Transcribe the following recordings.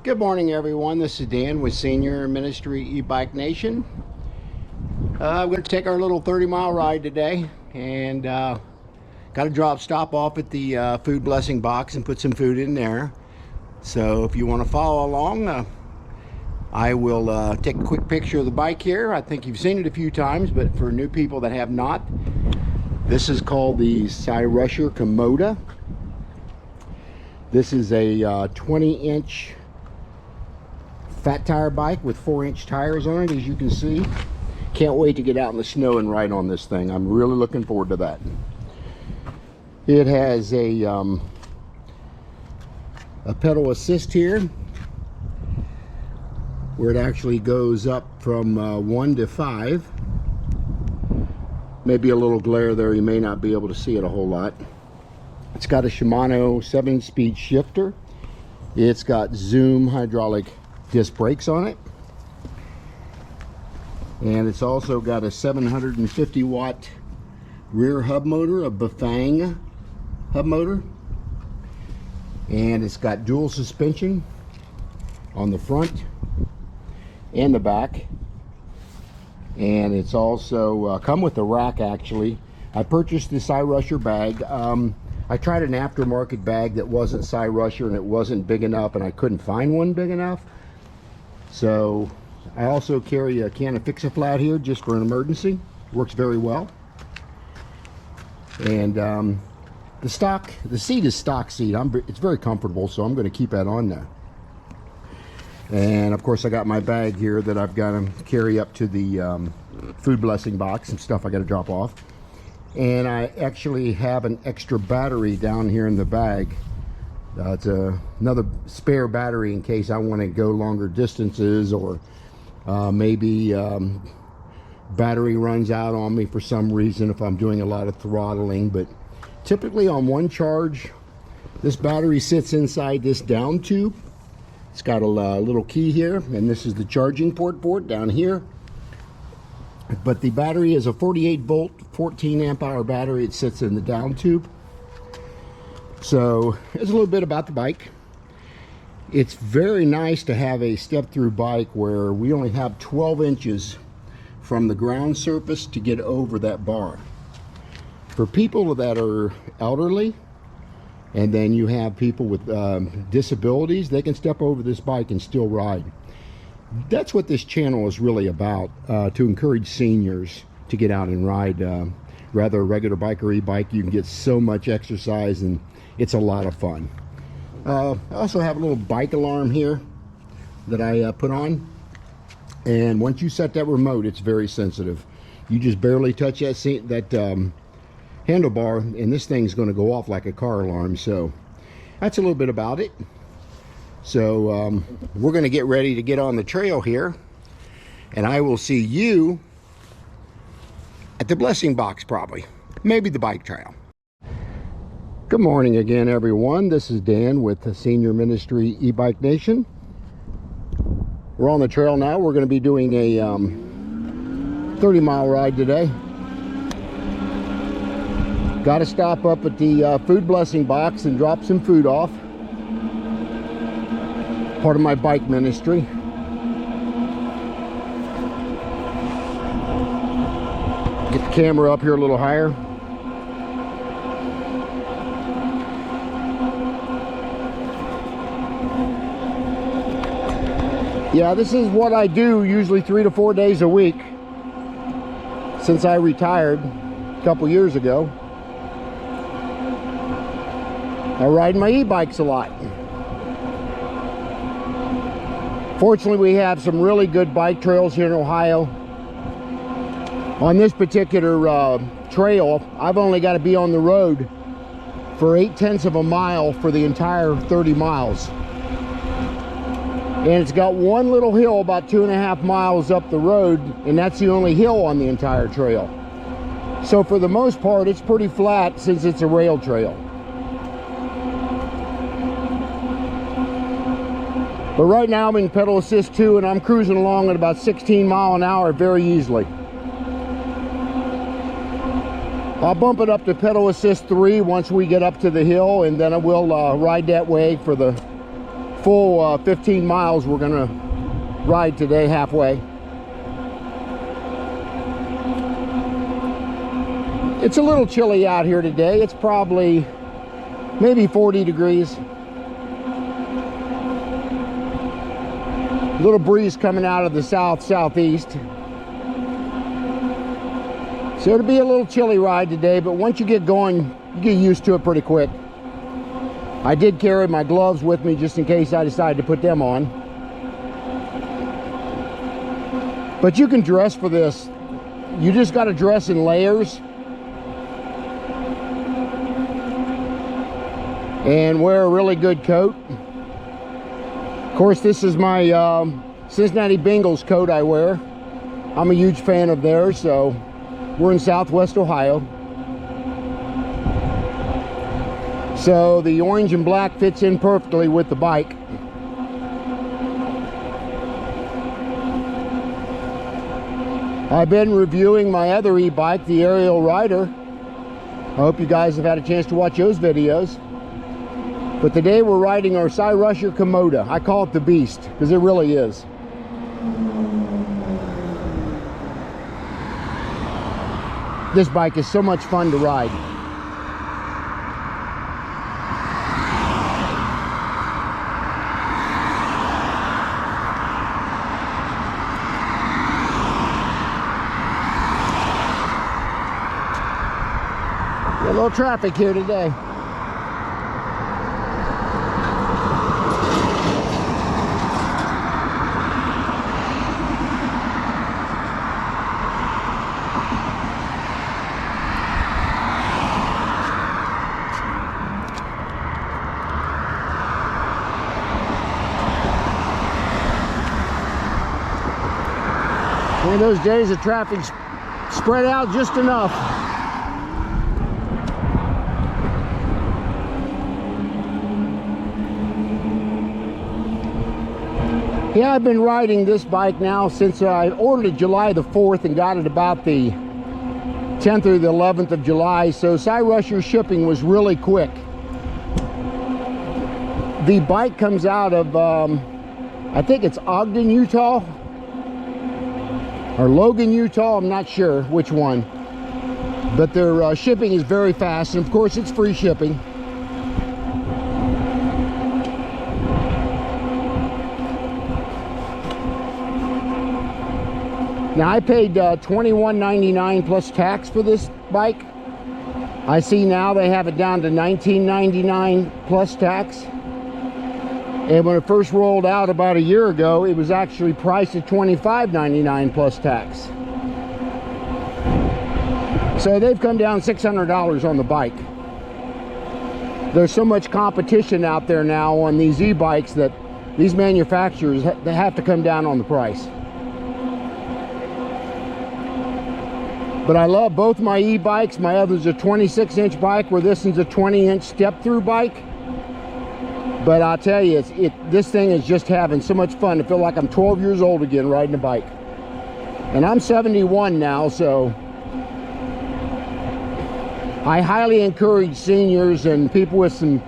Good morning, everyone. This is Dan with Senior Ministry E-Bike Nation. We're going to take our little 30-mile ride today, and got to stop off at the food blessing box and put some food in there. So if you want to follow along, I will take a quick picture of the bike here. I think you've seen it a few times, but for new people that have not, this is called the Cyrusher Kommoda. This is a 20-inch fat tire bike with 4-inch tires on it, as you can see. Can't wait to get out in the snow and ride on this thing. I'm really looking forward to that. It has a pedal assist here, where it actually goes up from 1 to 5. Maybe a little glare there, you may not be able to see it a whole lot. It's got a Shimano 7-speed shifter. It's got Zoom hydraulic disc brakes on it, and it's also got a 750 watt rear hub motor, a Bafang hub motor, and it's got dual suspension on the front and the back, and it's also come with a rack. Actually, I purchased the Cyrusher bag. I tried an aftermarket bag that wasn't Cyrusher, and it wasn't big enough, and I couldn't find one big enough. So I also carry a can of Fix-A-Flat here just for an emergency. Works very well. And the seat is stock seat. It's very comfortable, so I'm going to keep that on there. And of course I got my bag here that I've got to carry up to the food blessing box and stuff I got to drop off. And I actually have an extra battery down here in the bag. It's another spare battery in case I want to go longer distances, or maybe battery runs out on me for some reason if I'm doing a lot of throttling. But typically on one charge, this battery sits inside this down tube. It's got a little key here, and this is the charging port for it down here. But the battery is a 48 volt 14 amp hour battery. It sits in the down tube. So there's a little bit about the bike. It's very nice to have a step-through bike where we only have 12 inches from the ground surface to get over that bar. For people that are elderly, and then you have people with disabilities, they can step over this bike and still ride. That's what this channel is really about, to encourage seniors to get out and ride. Rather a regular bike or e-bike, you can get so much exercise, and it's a lot of fun. I also have a little bike alarm here that I put on, and once you set that remote, it's very sensitive. You just barely touch that handlebar, and this thing's going to go off like a car alarm. So that's a little bit about it. So we're going to get ready to get on the trail here, and I will see you at the blessing box, probably, maybe the bike trail. Good morning again, everyone. This is Dan with the Senior Ministry E-Bike Nation. We're on the trail now. We're going to be doing a 30-mile ride today. Got to stop up at the food blessing box and drop some food off. Part of my bike ministry. Get the camera up here a little higher. Yeah, this is what I do usually 3 to 4 days a week since I retired a couple years ago. I ride my e-bikes a lot. Fortunately, we have some really good bike trails here in Ohio. On this particular trail, I've only got to be on the road for 0.8 of a mile for the entire 30 miles. And it's got one little hill about 2.5 miles up the road, and that's the only hill on the entire trail. So for the most part, it's pretty flat since it's a rail trail. But right now I'm in pedal assist 2, and I'm cruising along at about 16 miles an hour very easily. I'll bump it up to pedal assist 3 once we get up to the hill, and then I will ride that way for the full 15 miles we're gonna ride today, halfway. It's a little chilly out here today. It's probably maybe 40 degrees. A little breeze coming out of the southeast. So it'll be a little chilly ride today, but once you get going, you get used to it pretty quick. I did carry my gloves with me just in case I decided to put them on. But you can dress for this. You just got to dress in layers and wear a really good coat. Of course, this is my Cincinnati Bengals coat I wear. I'm a huge fan of theirs, so we're in Southwest Ohio. So the orange and black fits in perfectly with the bike. I've been reviewing my other e-bike, the Aerial Rider. I hope you guys have had a chance to watch those videos. But today we're riding our Cyrusher Kommoda. I call it the Beast, because it really is. This bike is so much fun to ride. A little traffic here today. One of those days the traffic's spread out just enough. Yeah, I've been riding this bike now since I ordered it July the 4th and got it about the 10th or the 11th of July, so Cyrusher shipping was really quick. The bike comes out of, I think it's Ogden, Utah, or Logan, Utah, I'm not sure which one. But their shipping is very fast, and of course it's free shipping. Now I paid $21.99 plus tax for this bike. I see now they have it down to $19.99 plus tax. And when it first rolled out about a year ago, it was actually priced at $25.99 plus tax. So they've come down $600 on the bike. There's so much competition out there now on these e-bikes that these manufacturers they have to come down on the price. But I love both my e-bikes. My other's a 26-inch bike, where this one's a 20-inch step-through bike. But I'll tell you, this thing is just having so much fun. I feel like I'm 12 years old again riding a bike. And I'm 71 now, so I highly encourage seniors and people with some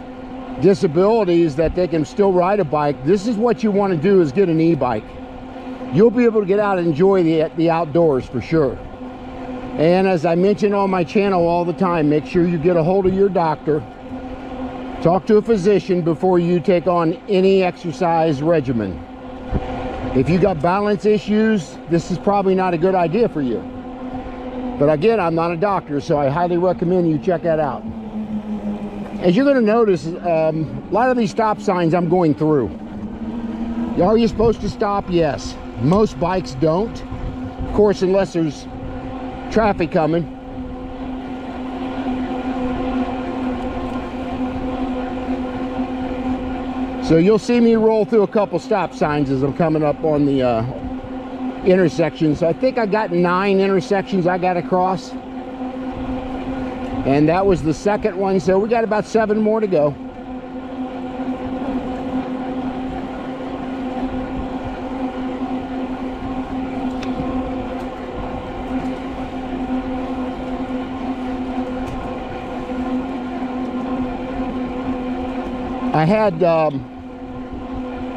disabilities that they can still ride a bike. This is what you want to do, is get an e-bike. You'll be able to get out and enjoy the outdoors for sure. And as I mention on my channel all the time, make sure you get a hold of your doctor. Talk to a physician before you take on any exercise regimen. If you got balance issues, this is probably not a good idea for you. But again, I'm not a doctor, so I highly recommend you check that out. As you're going to notice, a lot of these stop signs I'm going through. Are you supposed to stop? Yes. Most bikes don't. Of course, unless there's traffic coming. So you'll see me roll through a couple stop signs as I'm coming up on the intersections. So I think I got 9 intersections I got to cross. And that was the second one, so we got about 7 more to go. I had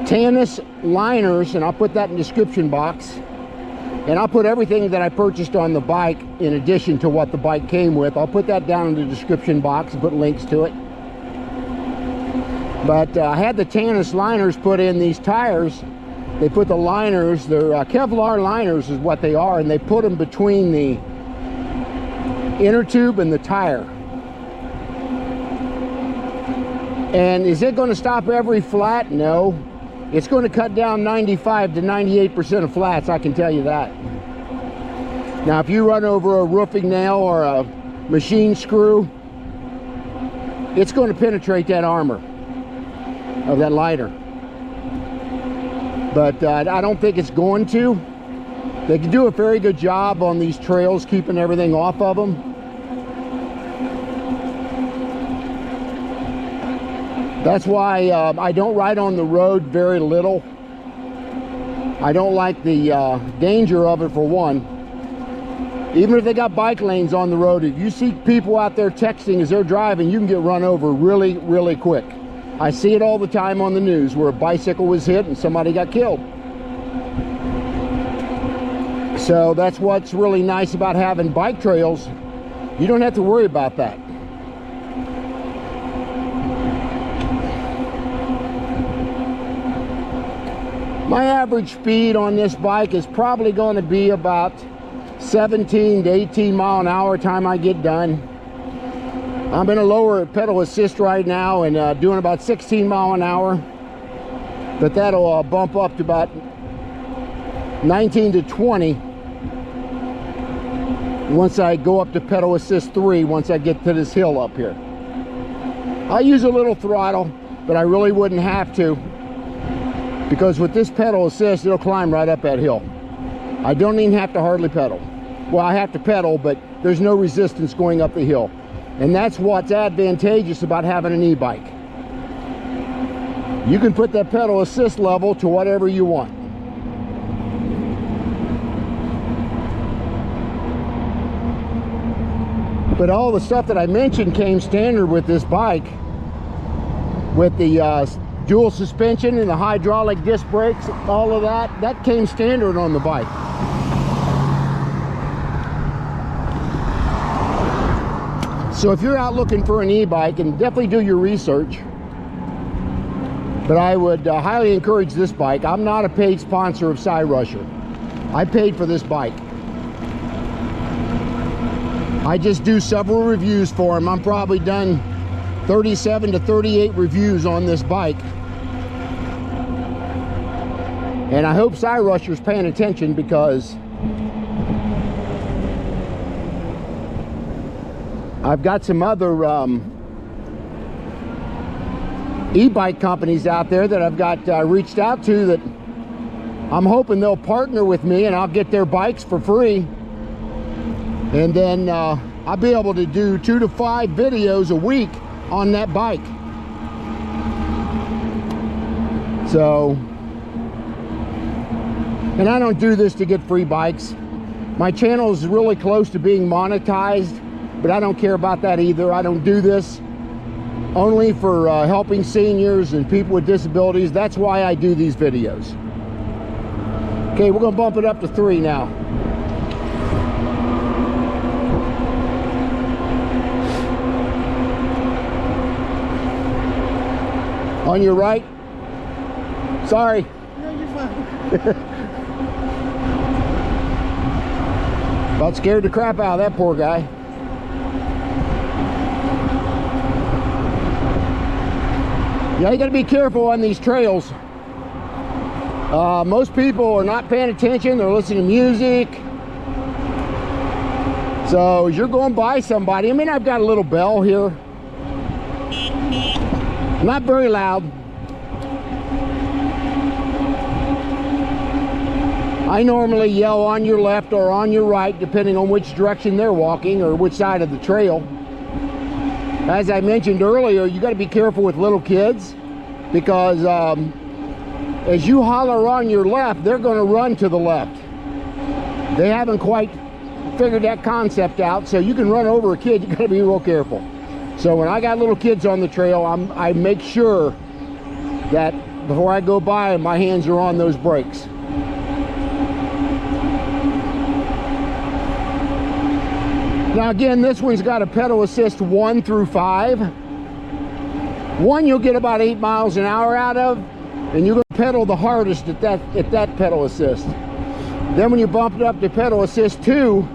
Tannis liners, and I'll put that in the description box. And I'll put everything that I purchased on the bike in addition to what the bike came with. I'll put that down in the description box and put links to it. But I had the Tannis liners put in these tires. They put the liners, they're Kevlar liners is what they are, and they put them between the inner tube and the tire. And is it going to stop every flat? No. It's going to cut down 95 to 98% of flats, I can tell you that. Now, if you run over a roofing nail or a machine screw, it's going to penetrate that armor of that liner. But I don't think it's going to. They can do a very good job on these trails, keeping everything off of them. That's why I don't ride on the road very little. I don't like the danger of it, for one. Even if they got bike lanes on the road, if you see people out there texting as they're driving, you can get run over really, really quick. I see it all the time on the news where a bicycle was hit and somebody got killed. So that's what's really nice about having bike trails. You don't have to worry about that. My average speed on this bike is probably going to be about 17 to 18 mile an hour time I get done. I'm in a lower pedal assist right now and doing about 16 mile an hour. But that'll bump up to about 19 to 20 once I go up to pedal assist 3, once I get to this hill up here. I use a little throttle, but I really wouldn't have to, because with this pedal assist, it'll climb right up that hill. I don't even have to hardly pedal. Well, I have to pedal, but there's no resistance going up the hill. And that's what's advantageous about having an e-bike. You can put that pedal assist level to whatever you want. But all the stuff that I mentioned came standard with this bike, with the dual suspension and the hydraulic disc brakes, all of that came standard on the bike. So if you're out looking for an e-bike, and definitely do your research, but I would highly encourage this bike. I'm not a paid sponsor of Cyrusher. I paid for this bike. I just do several reviews for him. I'm probably done 37 to 38 reviews on this bike. And I hope Cyrusher's paying attention, because I've got some other e-bike companies out there that I've got reached out to, that I'm hoping they'll partner with me and I'll get their bikes for free. And then I'll be able to do 2 to 5 videos a week on that bike. So, and I don't do this to get free bikes. My channel is really close to being monetized, but I don't care about that either. I don't do this only for helping seniors and people with disabilities. That's why I do these videos. Okay, we're gonna bump it up to 3 now. On your right. Sorry. No, you're fine. About scared the crap out of that poor guy. Yeah, you gotta be careful on these trails. Most people are not paying attention. They're listening to music. So as you're going by somebody, I mean, I've got a little bell here. Not very loud. I normally yell on your left or on your right, depending on which direction they're walking or which side of the trail. As I mentioned earlier, you got to be careful with little kids, because as you holler on your left, they're going to run to the left. They haven't quite figured that concept out, so you can run over a kid. You got to be real careful. So when I got little kids on the trail, I make sure that before I go by, my hands are on those brakes. Now again, this one's got a pedal assist 1 through 5. 1 you'll get about 8 miles an hour out of, and you're going to pedal the hardest at that pedal assist. Then when you bump it up to pedal assist 2,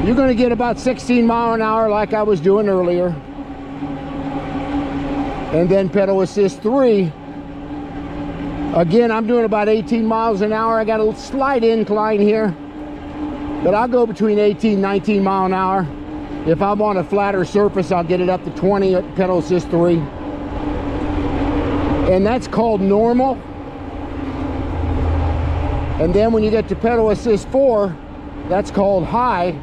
you're going to get about 16 miles an hour like I was doing earlier. And then pedal assist 3, again, I'm doing about 18 miles an hour. I got a slight incline here, but I'll go between 18 and 19 miles an hour. If I'm on a flatter surface, I'll get it up to 20 at pedal assist 3. And that's called normal. And then when you get to pedal assist 4, that's called high.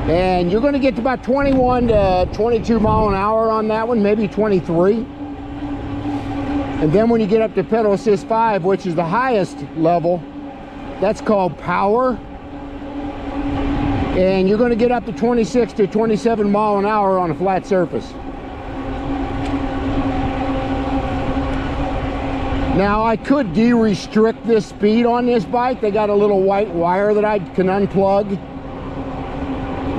And you're going to get to about 21 to 22 miles an hour on that one, maybe 23. And then when you get up to pedal assist 5, which is the highest level, that's called power. And you're going to get up to 26 to 27 miles an hour on a flat surface. Now I could de-restrict this speed on this bike. They got a little white wire that I can unplug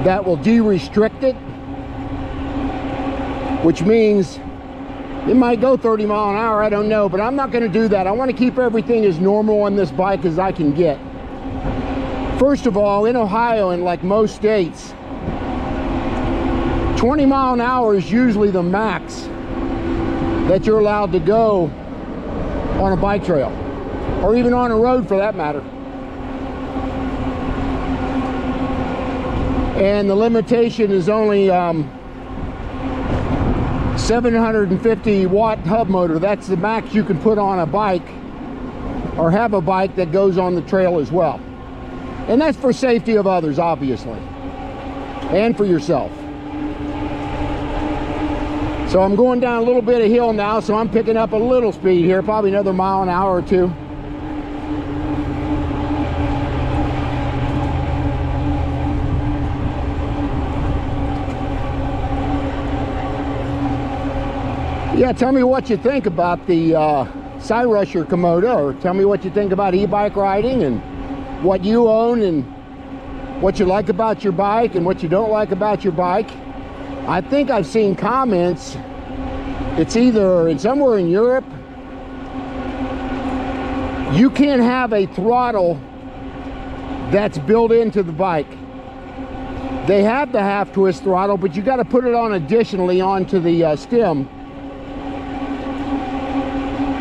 that will de-restrict it, which means it might go 30 miles an hour, I don't know, but I'm not going to do that. I want to keep everything as normal on this bike as I can get. First of all, in Ohio and like most states, 20 miles an hour is usually the max that you're allowed to go on a bike trail, or even on a road for that matter. And the limitation is only 750 watt hub motor. That's the max you can put on a bike, or have a bike that goes on the trail as well. And that's for safety of others, obviously, and for yourself. So I'm going down a little bit of hill now, so I'm picking up a little speed here, probably another mile an hour or 2. Yeah, tell me what you think about the Cyrusher Kommoda, or tell me what you think about e-bike riding and what you own and what you like about your bike and what you don't like about your bike. I think I've seen comments, it's either somewhere in Europe, you can't have a throttle that's built into the bike. They have the half twist throttle, but you got to put it on additionally onto the stem.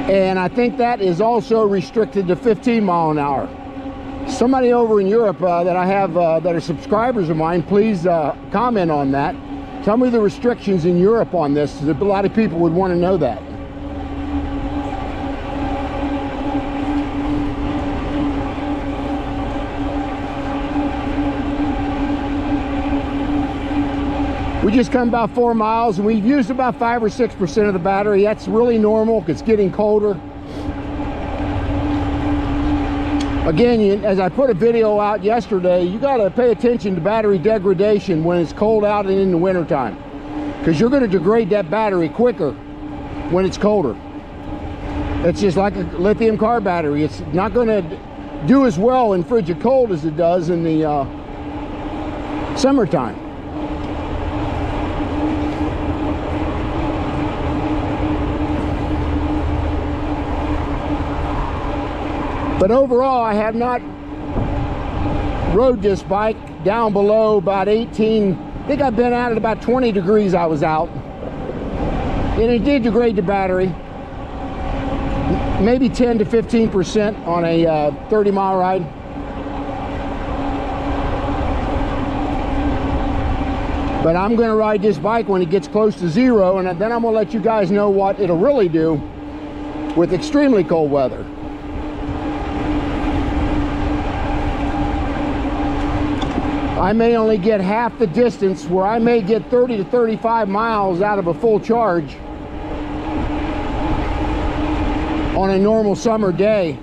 And I think that is also restricted to 15 miles an hour. Somebody over in Europe that I have that are subscribers of mine, please comment on that. Tell me the restrictions in Europe on this. A lot of people would want to know that. We just come about 4 miles and we've used about 5 or 6% of the battery. That's really normal because it's getting colder. Again, as I put a video out yesterday, you got to pay attention to battery degradation when it's cold out and in the wintertime, because you're going to degrade that battery quicker when it's colder. It's just like a lithium car battery. It's not going to do as well in frigid cold as it does in the summertime. But overall, I have not rode this bike down below about 18. I think I've been out at about 20 degrees I was out. And it did degrade the battery. Maybe 10 to 15% on a 30-mile ride. But I'm going to ride this bike when it gets close to 0, and then I'm going to let you guys know what it'll really do with extremely cold weather. I may only get half the distance, where I may get 30 to 35 miles out of a full charge on a normal summer day.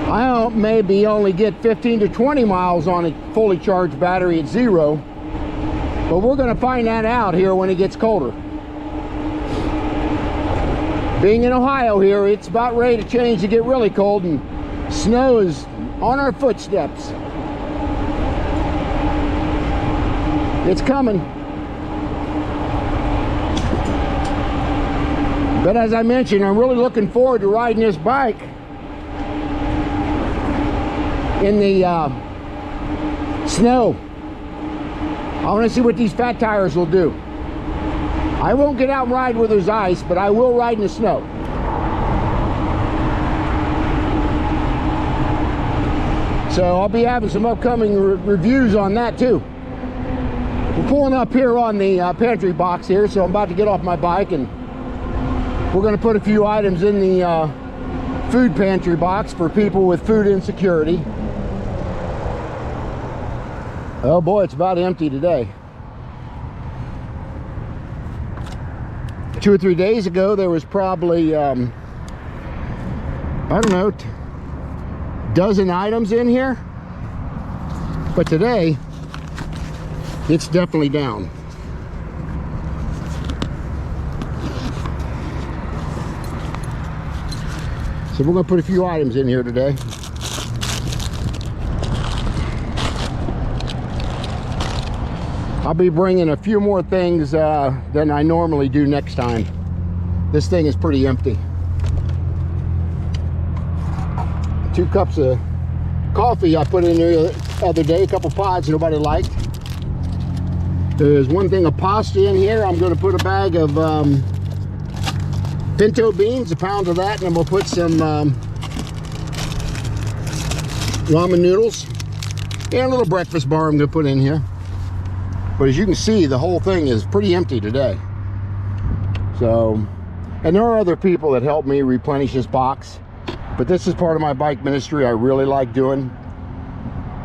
I maybe only get 15 to 20 miles on a fully charged battery at 0, but we're going to find that out here when it gets colder. Being in Ohio here, it's about ready to change to get really cold, and snow is on our footsteps. It's coming. But as I mentioned, I'm really looking forward to riding this bike in the snow. I want to see what these fat tires will do. I won't get out and ride where there's ice, but I will ride in the snow. So I'll be having some upcoming reviews on that too. We're pulling up here on the pantry box here, so I'm about to get off my bike, and we're going to put a few items in the food pantry box for people with food insecurity. Oh boy, it's about empty today. 2 or 3 days ago, there was probably, I don't know, dozen items in here. But today, it's definitely down. So we're going to put a few items in here today. I'll be bringing a few more things than I normally do next time. This thing is pretty empty. 2 cups of coffee I put in there the other day, a couple pods nobody liked. There's 1 thing of pasta in here. I'm going to put a bag of pinto beans, a pound of that, and then we'll put some ramen noodles and a little breakfast bar I'm going to put in here. But as you can see, the whole thing is pretty empty today. So, and there are other people that help me replenish this box, but this is part of my bike ministry I really like doing.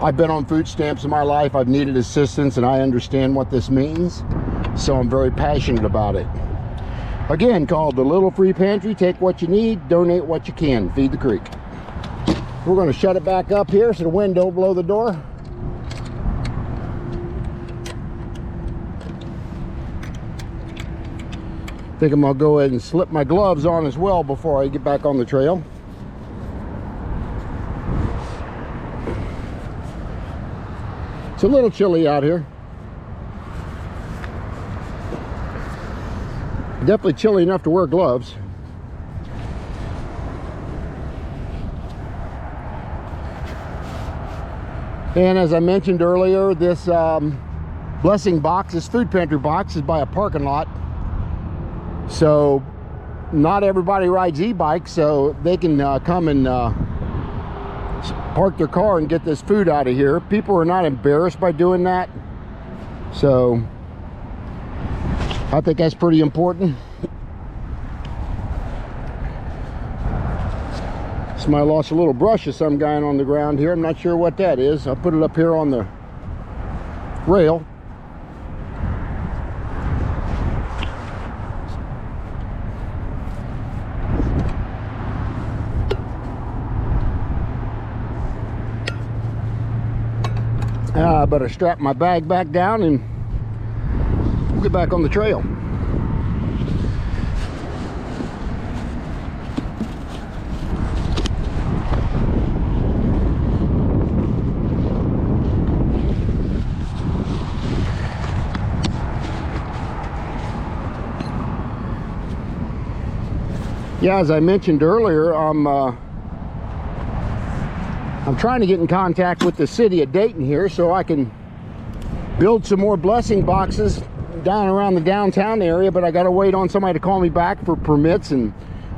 I've been on food stamps in my life. I've needed assistance, and I understand what this means. So I'm very passionate about it. Again, called the Little Free Pantry. Take what you need, donate what you can, feed the creek. We're going to shut it back up here so the wind don't blow the door. I think I'm going to go ahead and slip my gloves on as well before I get back on the trail. It's a little chilly out here. Definitely chilly enough to wear gloves. And as I mentioned earlier, this blessing box, this food pantry box, is by a parking lot. So not everybody rides e-bikes, so they can come and park their car and get this food out of here. People are not embarrassed by doing that, so I think that's pretty important. Somebody lost a little brush of some guy on the ground here. I'm not sure what that is. I'll put it up here on the rail. I better strap my bag back down and we'll get back on the trail. Yeah, as I mentioned earlier, I'm trying to get in contact with the city of Dayton here so I can build some more blessing boxes down around the downtown area, but I got to wait on somebody to call me back for permits and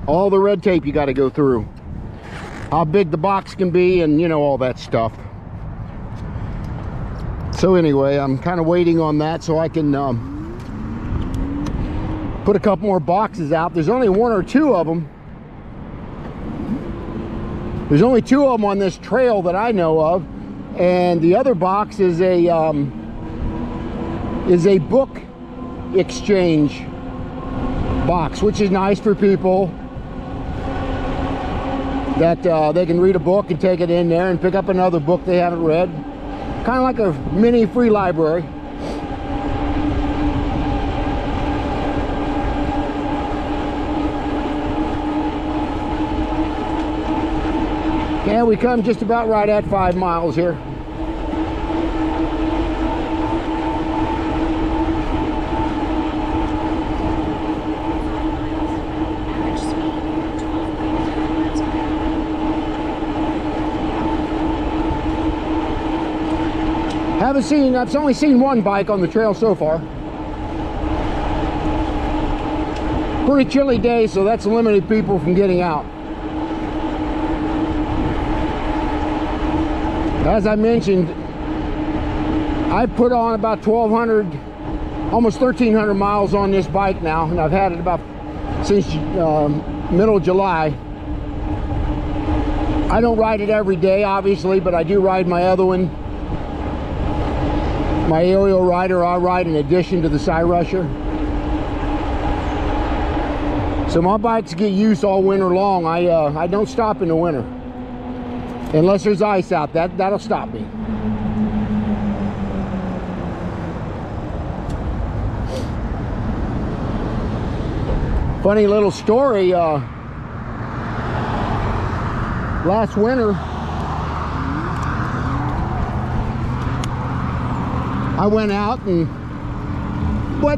all the red tape you got to go through. How big the box can be and, you know, all that stuff. So anyway, I'm kind of waiting on that so I can put a couple more boxes out. There's only 1 or 2 of them. There's only 2 of them on this trail that I know of, and the other box is a book exchange box, which is nice for people that they can read a book and take it in there and pick up another book they haven't read. Kind of like a mini free library. And we come just about right at 5 miles here. I've only seen one bike on the trail so far. Pretty chilly day, so that's limited people from getting out. As I mentioned, I've put on about 1,200, almost 1,300 miles on this bike now, and I've had it about since middle of July. I don't ride it every day, obviously, but I do ride my other one. My aerial rider, I ride in addition to the Cyrusher. So my bikes get used all winter long. I don't stop in the winter. Unless there's ice out, that'll stop me. Funny little story, last winter, I went out and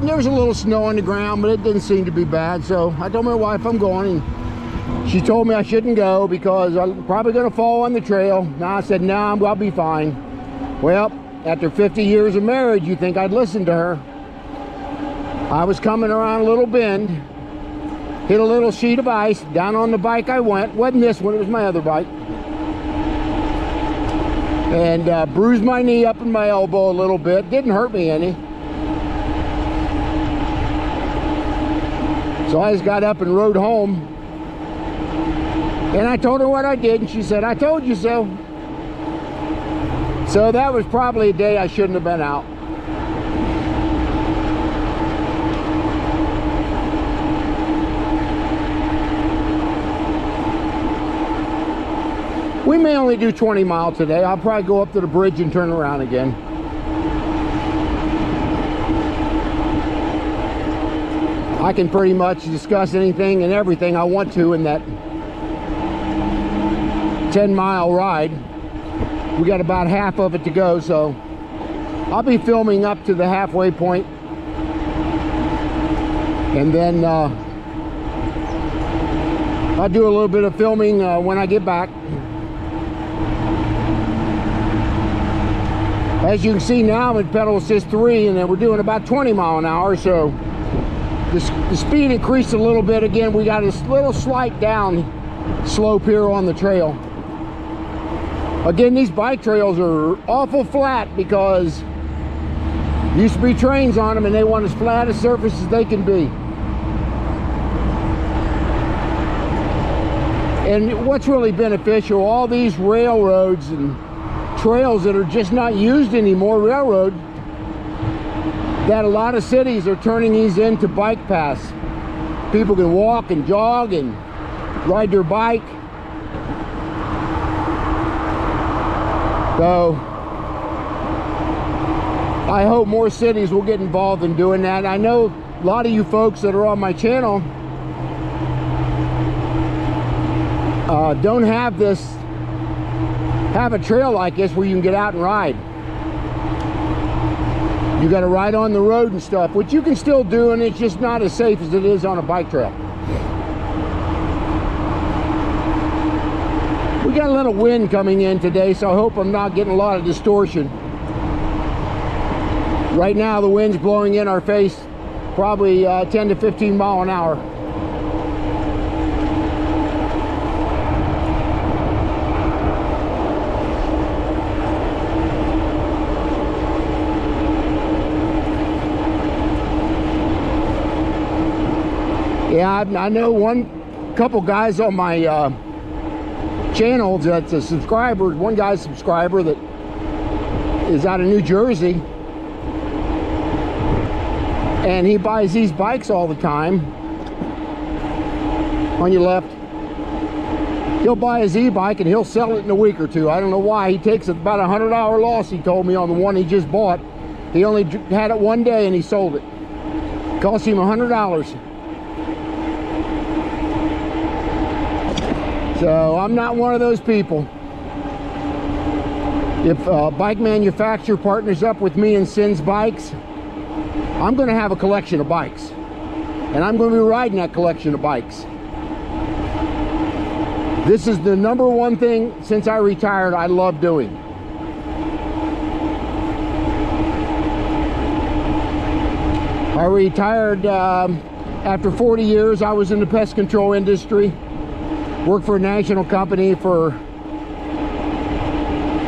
there was a little snow on the ground, but it didn't seem to be bad. So I told my wife I'm going, and she told me I shouldn't go because I'm probably going to fall on the trail. And I said, no, I'll be fine. Well, after 50 years of marriage, you'd think I'd listen to her. I was coming around a little bend, hit a little sheet of ice, down on the bike I went. Wasn't this one, it was my other bike. And bruised my knee up in my elbow a little bit. Didn't hurt me any. So I just got up and rode home. And I told her what I did, and she said, I told you so. So that was probably a day I shouldn't have been out. We may only do 20 miles today. I'll probably go up to the bridge and turn around again. I can pretty much discuss anything and everything I want to in that 10-mile ride. We got about half of it to go, so I'll be filming up to the halfway point. And then I'll do a little bit of filming when I get back. As you can see now, I'm at pedal assist 3, and then we're doing about 20 miles an hour, so the speed increased a little bit. Again, we got a little slight down slope here on the trail. Again, these bike trails are awful flat because there used to be trains on them, and they want as flat a surface as they can be. And what's really beneficial, all these railroads and trails that are just not used anymore, railroad, that a lot of cities are turning these into bike paths. People can walk and jog and ride their bike. So I hope more cities will get involved in doing that. I know a lot of you folks that are on my channel don't have a trail like this where you can get out and ride. You got to ride on the road and stuff, which you can still do, and it's just not as safe as it is on a bike trail. We got a little wind coming in today, so I hope I'm not getting a lot of distortion. Right now the wind's blowing in our face, probably 10 to 15 miles an hour. Yeah, I know couple guys on my channel that's a subscriber. One guy's a subscriber that is out of New Jersey, and he buys these bikes all the time. On your left, he'll buy his e-bike and he'll sell it in a week or two. I don't know why. He takes about $100 loss, he told me, on the one he just bought. He only had it one day and he sold it. Cost him $100. So I'm not one of those people. If a bike manufacturer partners up with me and sends bikes, I'm going to have a collection of bikes. And I'm going to be riding that collection of bikes. This is the number one thing since I retired I love doing. I retired after 40 years. I was in the pest control industry. Worked for a national company for,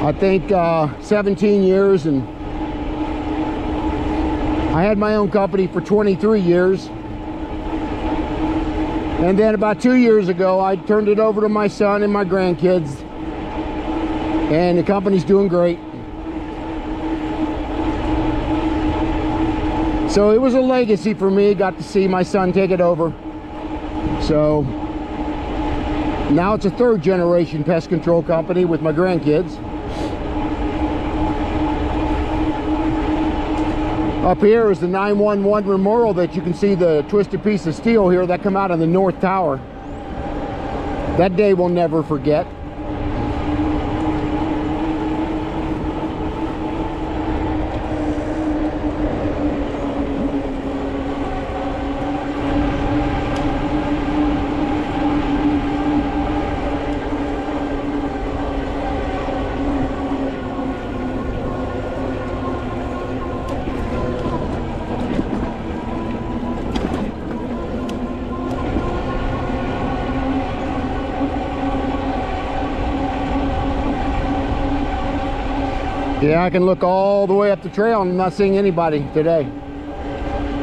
I think, 17 years. And I had my own company for 23 years. And then about 2 years ago, I turned it over to my son and my grandkids. And the company's doing great. So it was a legacy for me. Got to see my son take it over. So now it's a third generation pest control company with my grandkids. Up here is the 911 memorial that you can see the twisted piece of steel here that come out of the North Tower. That day we'll never forget. Yeah, I can look all the way up the trail and I'm not seeing anybody today.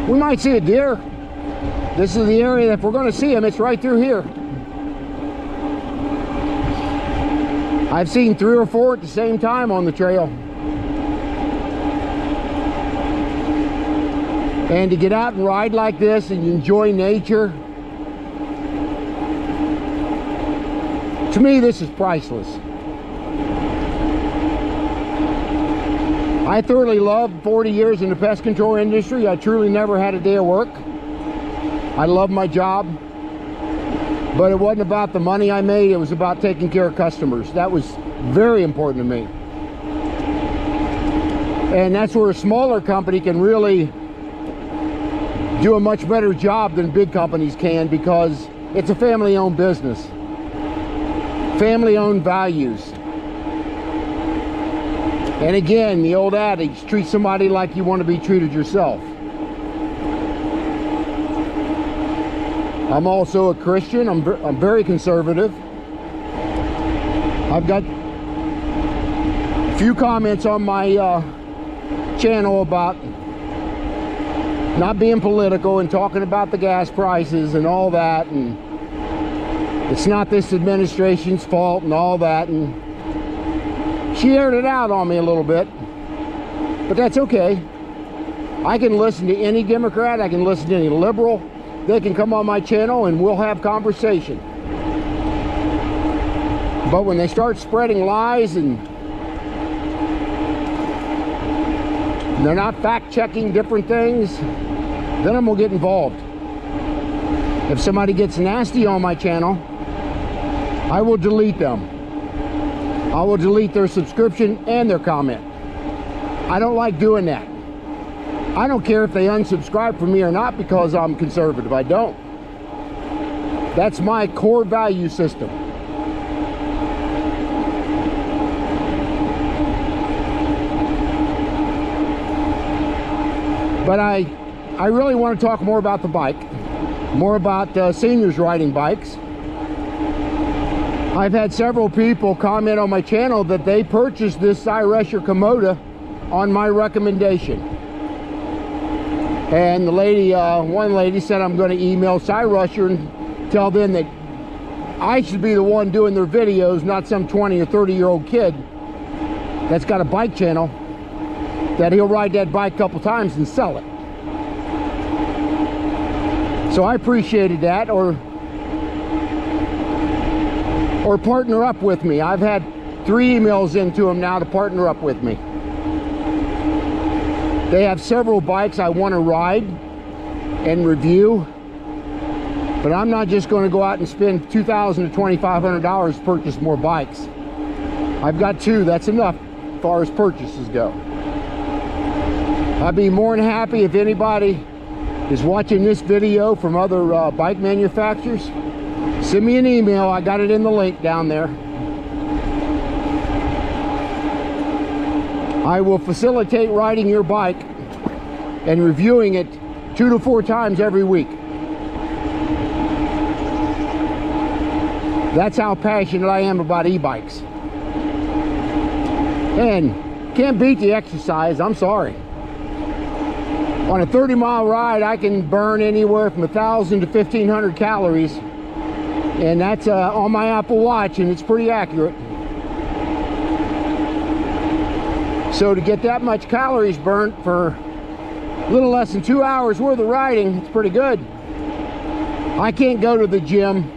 We might see a deer. This is the area that if we're going to see them, it's right through here. I've seen 3 or 4 at the same time on the trail. And to get out and ride like this and enjoy nature, to me this is priceless. I thoroughly loved 40 years in the pest control industry. I truly never had a day of work. I love my job. But it wasn't about the money I made, it was about taking care of customers. That was very important to me. And that's where a smaller company can really do a much better job than big companies can, because it's a family-owned business. Family-owned values. And again, the old adage, treat somebody like you want to be treated yourself. I'm also a Christian. I'm very conservative. I've got a few comments on my channel about not being political and talking about the gas prices and all that, and it's not this administration's fault and all that, and she aired it out on me a little bit, but that's okay. I can listen to any Democrat, I can listen to any liberal. They can come on my channel and we'll have conversation. But when they start spreading lies and they're not fact-checking different things, then I'm gonna get involved. If somebody gets nasty on my channel, I will delete them. I will delete their subscription and their comment. I don't like doing that. I don't care if they unsubscribe from me or not because I'm conservative. I don't. That's my core value system. But I really want to talk more about the bike, more about seniors riding bikes. I've had several people comment on my channel that they purchased this Cyrusher Kommoda on my recommendation. And the lady, one lady said I'm going to email Cyrusher and tell them that I should be the one doing their videos, not some 20 or 30-year-old kid that's got a bike channel that he'll ride that bike a couple times and sell it. So I appreciated that, or partner up with me. I've had 3 emails into them now to partner up with me. They have several bikes I want to ride and review, but I'm not just going to go out and spend $2,000 to $2,500 to purchase more bikes. I've got 2, that's enough far as purchases go. I'd be more than happy if anybody is watching this video from other bike manufacturers. Send me an email. I got it in the link down there. I will facilitate riding your bike and reviewing it 2 to 4 times every week. That's how passionate I am about e-bikes. And can't beat the exercise, I'm sorry. On a 30-mile ride, I can burn anywhere from 1,000 to 1,500 calories. And that's on my Apple Watch, and it's pretty accurate. So to get that much calories burnt for a little less than 2 hours worth of riding, it's pretty good. I can't go to the gym.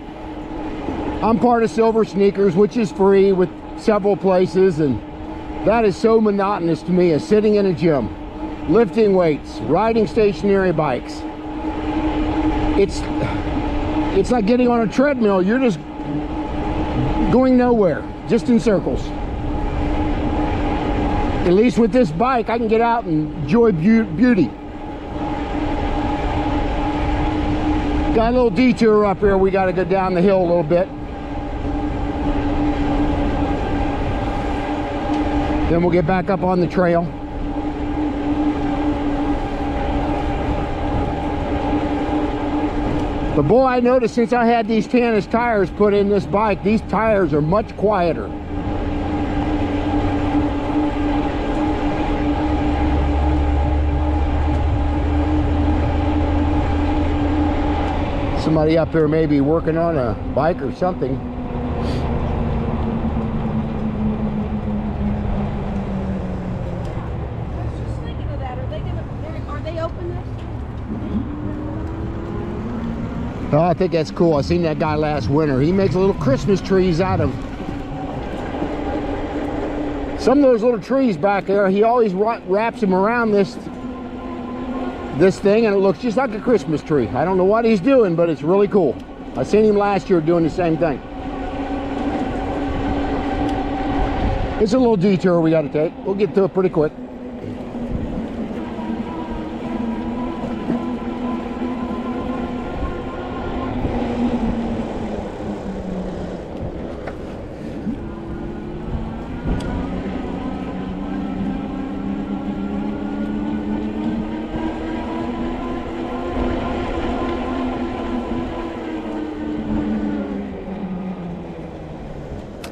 I'm part of Silver Sneakers, which is free with several places, and that is so monotonous to me, as sitting in a gym, lifting weights, riding stationary bikes. It's like getting on a treadmill. You're just going nowhere, just in circles. At least with this bike, I can get out and enjoy beauty. Got a little detour up here. We got to go down the hill a little bit. Then we'll get back up on the trail. But boy, I noticed since I had these Tannis tires put in this bike, these tires are much quieter. Somebody up here may be working on a bike or something. I was just thinking of that. Are they open this? Oh, I think that's cool. I seen that guy last winter. He makes little Christmas trees out of some of those little trees back there. He always wraps them around this thing, and it looks just like a Christmas tree. I don't know what he's doing, but it's really cool. I seen him last year doing the same thing. It's a little detour we got to take. We'll get to it pretty quick.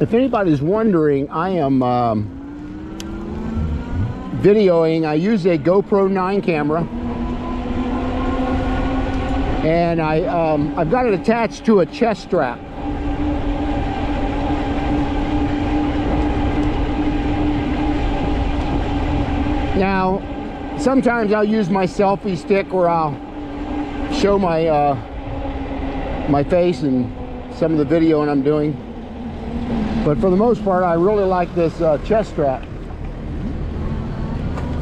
If anybody's wondering, I am videoing. I use a GoPro 9 camera, and I've got it attached to a chest strap. Now, sometimes I'll use my selfie stick where I'll show my my face and some of the videoing I'm doing. But for the most part, I really like this chest strap.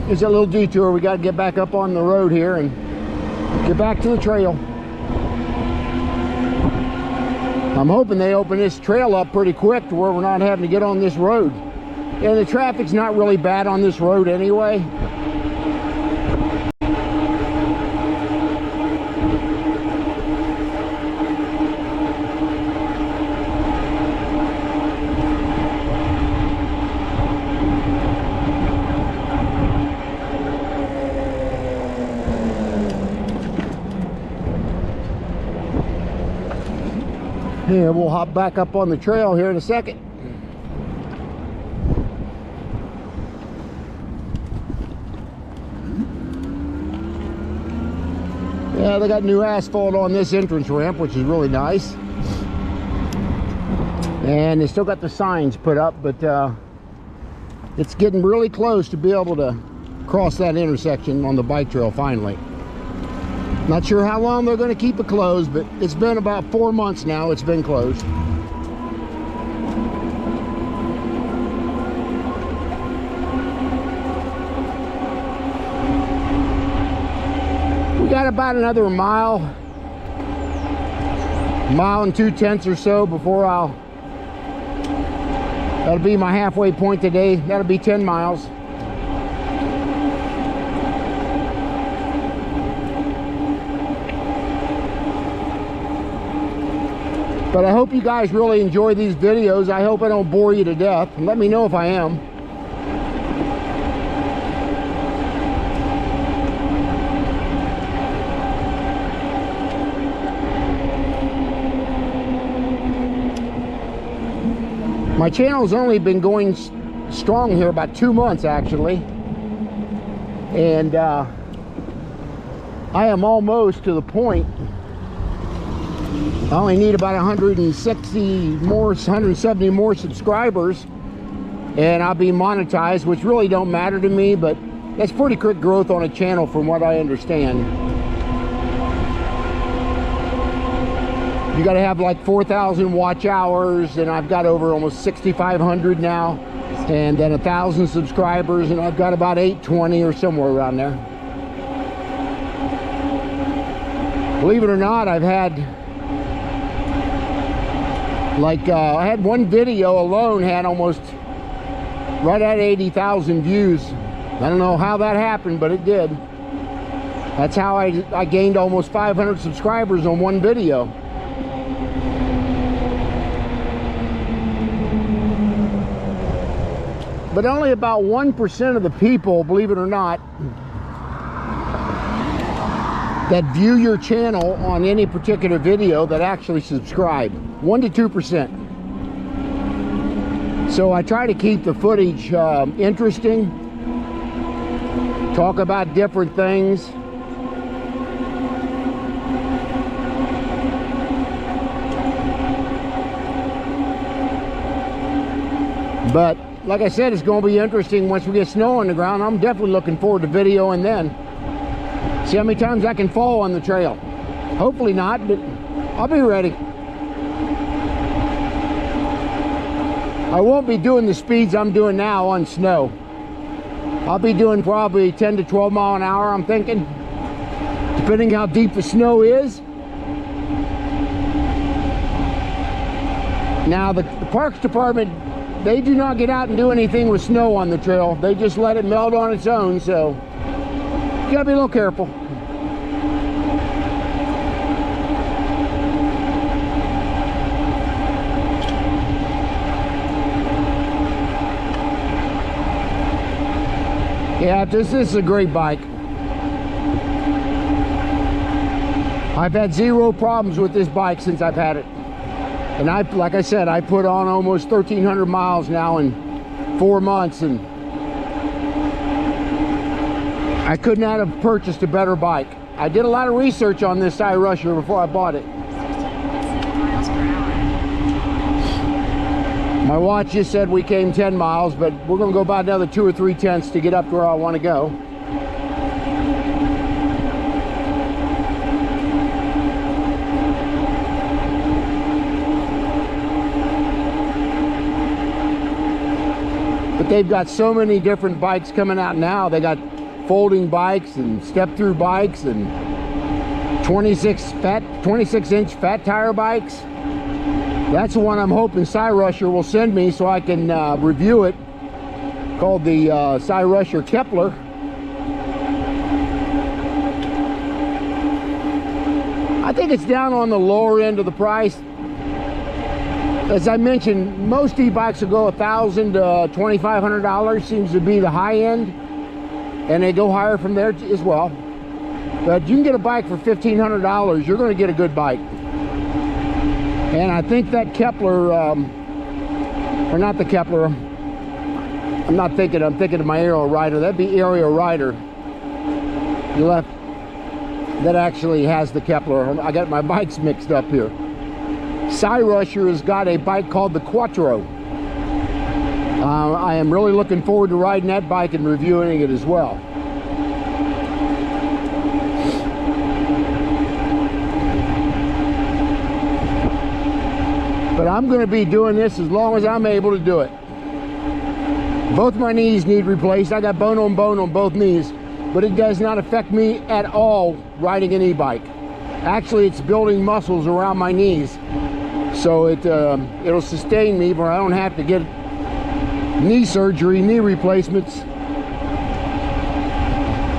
It's a little detour. We got to get back up on the road here and get back to the trail. I'm hoping they open this trail up pretty quick to where we're not having to get on this road. And the traffic's not really bad on this road anyway. Yeah, we'll hop back up on the trail here in a second. Yeah, they got new asphalt on this entrance ramp, which is really nice. And they still got the signs put up, but it's getting really close to be able to cross that intersection on the bike trail finally. Not sure how long they're going to keep it closed, but it's been about 4 months now it's been closed. We got about another mile and 2/10 or so before I'll That'll be my halfway point today. That'll be 10 miles. But I hope you guys really enjoy these videos. I hope I don't bore you to death. Let me know if I am. My channel's only been going strong here about 2 months actually. And I am almost to the point. I only need about 170 more subscribers and I'll be monetized, which really don't matter to me, but that's pretty quick growth on a channel from what I understand. You got to have like 4,000 watch hours, and I've got over almost 6,500 now, and then 1,000 subscribers, and I've got about 820 or somewhere around there. Believe it or not, I've had like I had one video alone had almost right at 80,000 views. I don't know how that happened, but it did. That's how I gained almost 500 subscribers on one video. But only about 1% of the people, believe it or not, that view your channel on any particular video that actually subscribe. 1 to 2%. So I try to keep the footage interesting, talk about different things. But like I said, it's going to be interesting once we get snow on the ground. I'm definitely looking forward to videoing then. See how many times I can fall on the trail. Hopefully not, but I'll be ready. I won't be doing the speeds I'm doing now on snow. I'll be doing probably 10 to 12 mile an hour, I'm thinking, depending how deep the snow is. Now the Parks Department, they do not get out and do anything with snow on the trail. They just let it melt on its own, so you gotta be a little careful. Yeah, this is a great bike. I've had zero problems with this bike since I've had it. And like I said, I put on almost 1,300 miles now in 4 months, and I could not have purchased a better bike. I did a lot of research on this Cyrusher before I bought it. My watch just said we came 10 miles, but we're going to go about another 2 or 3 tenths to get up to where I want to go. But they've got so many different bikes coming out now. They got folding bikes and step-through bikes and 26-inch fat tire bikes. That's the one I'm hoping Cyrusher will send me so I can review it, called the Cyrusher Kepler. I think it's down on the lower end of the price. As I mentioned, most e-bikes will go $1,000 to $2,500 seems to be the high end, and they go higher from there as well. But you can get a bike for $1,500. You're going to get a good bike. And I think that Kepler, or not the Kepler, I'm thinking of my Aero Rider. That'd be Aero Rider. You left, that actually has the Kepler. I got my bikes mixed up here. Cyrusher has got a bike called the Quattro. I am really looking forward to riding that bike and reviewing it as well. But I'm going to be doing this as long as I'm able to do it. Both my knees need replaced. I got bone on both knees, but it does not affect me at all riding an e-bike. Actually, it's building muscles around my knees, so it'll sustain me, but I don't have to get knee surgery, knee replacements,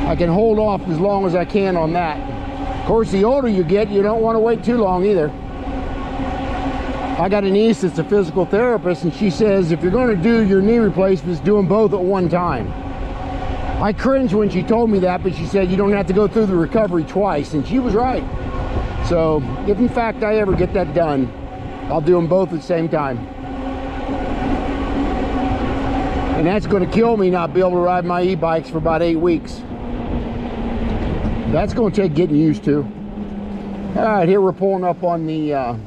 I can hold off as long as I can on that. Of course, the older you get, you don't want to wait too long either. I got a niece that's a physical therapist, and she says if you're going to do your knee replacements, do them both at one time. I cringed when she told me that, but she said you don't have to go through the recovery twice, and she was right. So if in fact I ever get that done, I'll do them both at the same time. And that's going to kill me not be able to ride my e-bikes for about 8 weeks. That's going to take getting used to. All right, here we're pulling up on the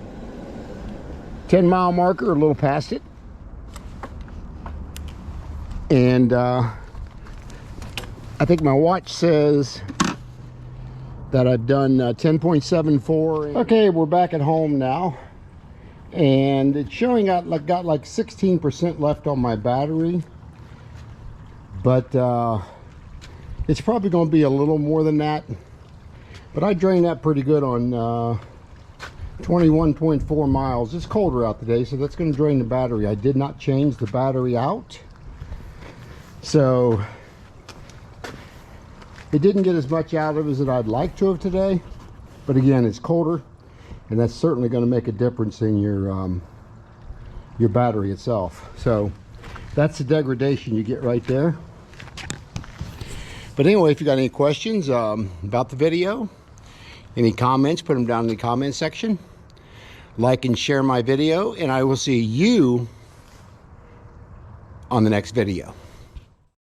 10-mile marker, a little past it. And I think my watch says that I've done 10.74. Okay, we're back at home now. And it's showing got like 16% left on my battery. But it's probably going to be a little more than that. But I drained that pretty good on 21.4 miles. It's colder out today, so that's going to drain the battery. I did not change the battery out. So it didn't get as much out of it as I'd like to have today. But again, it's colder, and that's certainly going to make a difference in your battery itself. So that's the degradation you get right there. But anyway, if you got any questions about the video, any comments, put them down in the comment section. Like and share my video, and I will see you on the next video.